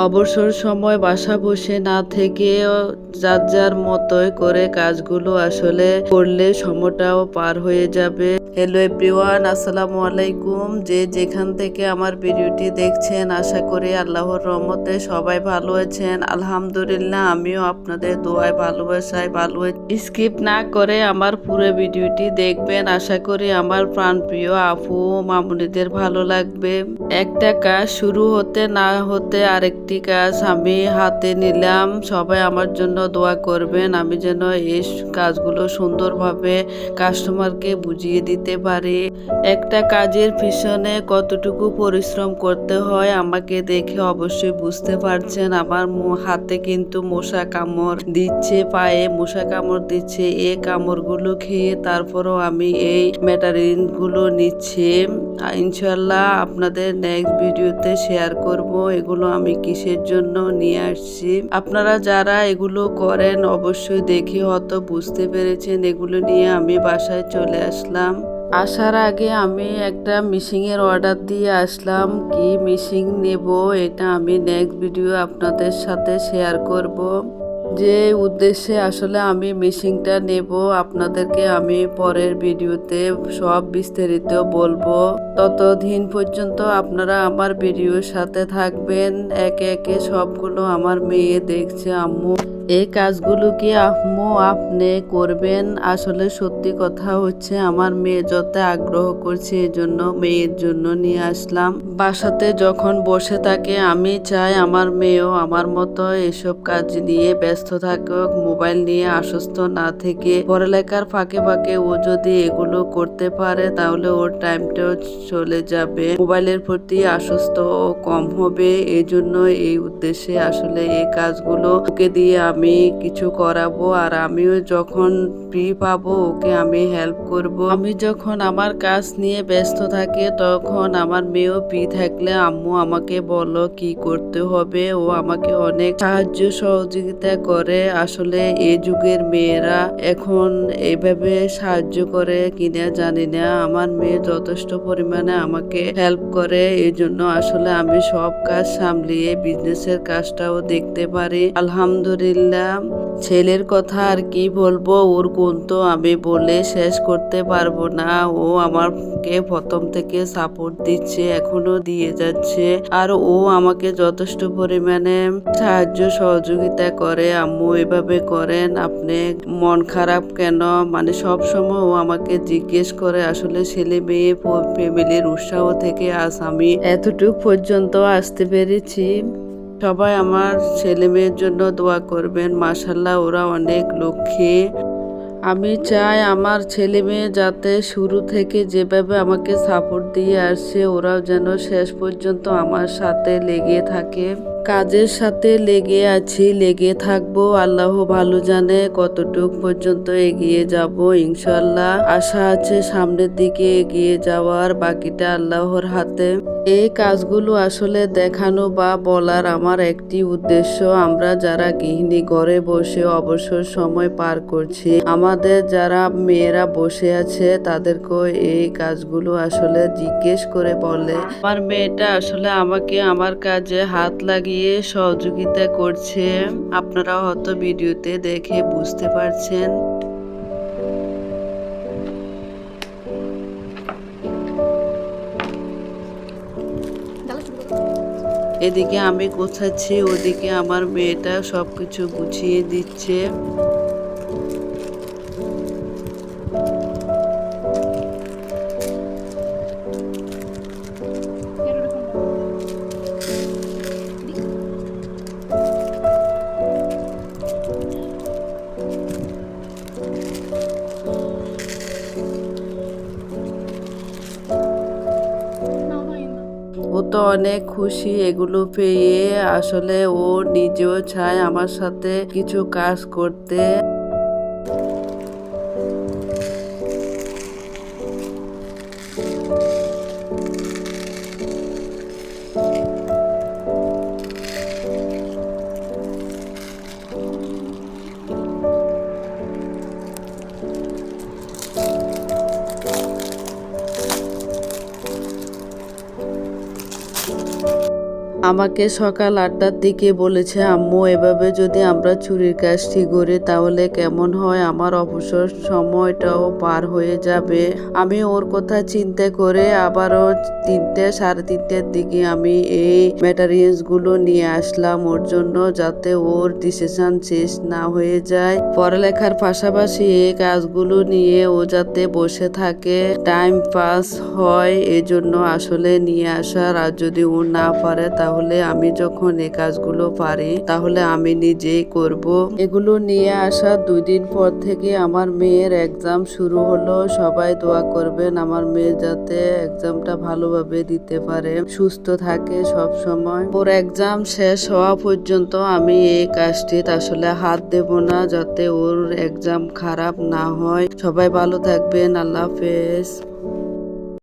অবসর সময় বাসা বসে না থেকে যার যার মতোই করে কাজগুলো আসলে করলে সময়টাও পার হয়ে যাবে। হ্যালো এভরিওয়ান, আসসালামু আলাইকুম। যে যেখান থেকে আমার ভিডিওটি দেখছেন, আশা করি আল্লাহর রহমতে সবাই ভালো আছেন। আলহামদুলিল্লাহ, আমিও আপনাদের দোয়ায় ভালোবাসায় ভালো আছি। স্কিপ না করে আমার পুরো ভিডিওটি দেখবেন। আশা করি আমার প্রাণপ্রিয় আপু মামুনিদের ভালো লাগবে। একটা কাজ শুরু হতে না হতে আরেকটি কাজ আমি হাতে নিলাম। সবাই আমার জন্য দোয়া করবেন, আমি যেন এই কাজগুলো সুন্দরভাবে কাস্টমারকে বুঝিয়ে দিতে পারি। একটা কাজের পিছনে কতটুকু পরিশ্রম করতে হয় আমাকে দেখে অবশ্যই বুঝতে পারছেন। আমার হাতে কিন্তু মশা কামড় দিচ্ছে, পায়ে মশা কামড় দিচ্ছে। এই কামড়গুলো খেয়ে তারপরও আমি এই ম্যাটারিন গুলো নিচ্ছি। ইনশাল্লাহ আপনাদের নেক্সট ভিডিওতে শেয়ার করব এগুলো আমি কিসের জন্য নিয়ে আসছি। আপনারা যারা এগুলো করেন অবশ্যই দেখে হয়তো বুঝতে পেরেছেন। এগুলো নিয়ে আমি বাসায় চলে আসলাম। আসার আগে আমি একটা মেশিন এর অর্ডার দিয়ে আসলাম। কি মেশিন নেব এটা আমি নেক্সট ভিডিও আপনাদের সাথে শেয়ার করব। যে উদ্দেশ্যে আসলে আমি মেশিনটা নেব আপনাদেরকে আমি পরের ভিডিওতে সব বিস্তারিত বলবো। ততদিন পর্যন্ত আপনারা আমার ভিডিওর সাথে থাকবেন। একে একে সবগুলো আমার মেয়ে দেখছে। আম্মু এই কাজগুলো কি আম্মু আপনি করবেন? আসলে সত্যি কথা হচ্ছে আমার মেয়ে যত আগ্রহ করছে এই জন্য মেয়ের জন্য নিয়ে আসলাম। বাসাতে যখন বসে থাকে আমি চাই আমার মেয়েও আমার মতো এসব কাজ নিয়ে ব্যস্ত থাকুক, মোবাইল নিয়ে আসক্ত না থেকে পড়ালেখার ফাঁকে ফাঁকে ও যদি এগুলো করতে পারে তাহলে ওর টাইমটাও চলে যাবে, মোবাইলের প্রতি আসক্ত কম হবে। এই জন্য এই উদ্দেশ্যে আসলে এই কাজগুলো ওকে দিয়ে আমি কিছু করাবো। আর আমিও যখন ফ্রি পাবো ওকে আমি হেল্প করব। আমি যখন আমার কাজ নিয়ে ব্যস্ত থাকি তখন আমার মেয়েও ফ্রি থাকলে আম্মু আমাকে বলো কি করতে হবে। ও আমাকে অনেক সাহায্য সহযোগিতা করে। আসলে এই যুগের মেয়েরা এখন এইভাবে সাহায্য করে কিনা জানি না। আমার মেয়ে যথেষ্ট পরিমাণে আমাকে হেল্প করে। এই জন্য আসলে আমি সব কাজ সামলিয়ে বিজনেসের কাজটাও দেখতে পারি আলহামদুলিল্লাহ। ছেলের কথা আর কি বলবো, ওর গুণ তো আমি বলে শেষ করতে পারবো না। ও আমাকে প্রথম থেকে সাপোর্ট দিচ্ছে, এখনো দিয়ে যাচ্ছে। আর ও আমাকে যথেষ্ট পরিমাণে সাহায্য সহযোগিতা করে। আম্মু এভাবে করেন, আপনি মন খারাপ কেন, মানে সব সময় ও আমাকে জিজ্ঞেস করে। আসলে ছেলে মেয়ে ফ্যামিলির উৎসাহ থেকে আজ আমি এতটুক পর্যন্ত আসতে পেরেছি। সবাই আমার ছেলে মেয়ের জন্য দোয়া করবেন। মাশাল্লাহ ওরা অনেক লক্ষ্মী। আমি চাই আমার ছেলে মেয়ে যাতে শুরু থেকে যেভাবে আমাকে সাপোর্ট দিয়ে আসছে ওরাও যেন শেষ পর্যন্ত আমার সাথে লেগে থাকে। কাজের সাথে লেগে আছি, লেগে থাকবো। আল্লাহ ভালো জানে কতটুক পর্যন্ত এগিয়ে যাব। ইনশাল্লাহ আশা আছে সামনের দিকে এগিয়ে যাওয়ার, বাকিটা আল্লাহর হাতে। এই কাজগুলো আসলে দেখানো বা বলার আমার একটি উদ্দেশ্য। আমরা যারা গৃহিণী ঘরে বসে অবসর সময় পার করছি, আমাদের যারা মেয়েরা বসে আছে তাদেরকেও এই কাজগুলো আসলে জিজ্ঞেস করে বলে। আমার মেয়েটা আসলে আমাকে আমার কাজে হাত লাগিয়ে সহযোগিতা করছে। আপনারা হয়তো ভিডিওতে দেখে বুঝতে পারছেন। এদিকে আমি গোছাচ্ছি, ওদিকে আমার মেয়েটা সবকিছু গুছিয়ে দিচ্ছে। ও তো অনেক খুশি এগুলো পেয়ে। আসলে ও নিজেও চায় আমার সাথে কিছু কাজ করতে। আমাকে সকাল 8টার দিকে বলেছে, আম্মু এভাবে যদি আমরা চুরির কাজটি করি তাহলে কেমন হয়, আমার অবসর সময়টাও পার হয়ে যাবে। আমি ওর কথা চিন্তা করে আবারও 3টে 3:30টার দিকে আমি এই ম্যাটেরিয়ালস গুলো নিয়ে আসলাম ওর জন্য, যাতে ওর ডিসিশন শেষ না হয়ে যায়। পড়ালেখার পাশাপাশি এই কাজগুলো নিয়ে ও যাতে বসে থাকে, টাইম পাস হয়, এজন্য আসলে নিয়ে আসার। আর যদি ও না পারে তাহলে আমি যখন এই কাজগুলো পারি তাহলে আমি নিজেই করব। এগুলো নিয়ে আসা 2 দিন পর থেকে আমার মেয়ের এক্সাম শুরু হলো। সবাই দোয়া করবেন আমার মেয়ে যাতে এক্সামটা ভালোভাবে দিতে পারে, সুস্থ থাকে সব সময়। ওর এক্সাম শেষ হওয়া পর্যন্ত আমি এই কাজটি আসলে হাত দেব না, যাতে ওর এক্সাম খারাপ না হয়। সবাই ভালো থাকবেন, আল্লাহ হাফেজ।